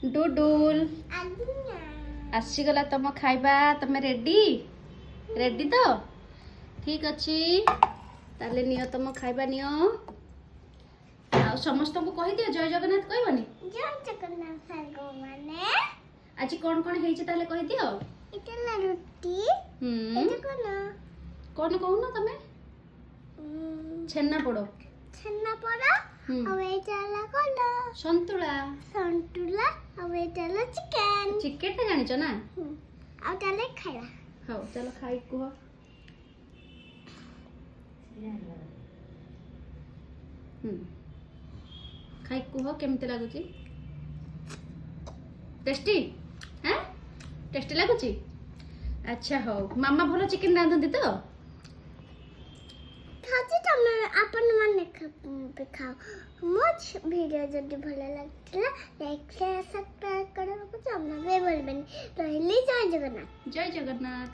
डुडुल आसीगला तुम खाइबा तुम रेडी रेडी तो ठीक अच्छी ताले नियो तुम खाइबा नियो आ समस्त को कहि दियो जय जगन्नाथ कहबनी जय जगन्नाथ सागो माने आज कोन कोन हेछि ताले कहि दियो इतला रोटी एटा कोन कहू ना तमे छेना पोड़ो ଆଉ ଏଇଟା ହେଲା କଣ ସନ୍ତୁଳା ଆଉ ଏଇଟା ହେଲା ଚିକେନ ଟା ଜାଣିଛ ନା ଆଉ ତାହେଲେ ଖାଇବା ହଉ ଚାଲ ଖାଇ କୁହ ଖାଇ କୁହ କେମିତି ଲାଗୁଛି टेस्टी हैं टेस्टी ଲାଗୁଛି अच्छा ହଉ ମାମା ଭଲ ଚିକେନ ରାନ୍ଧନ୍ତି ତ खाती तमे अपन माने खाओ मुझ वीडियो जल्दी भला लगला लाइक शेयर सब्सक्राइब करो कुछ हमना वे बोल बनी तो जय जगन्नाथ जय जगन्नाथ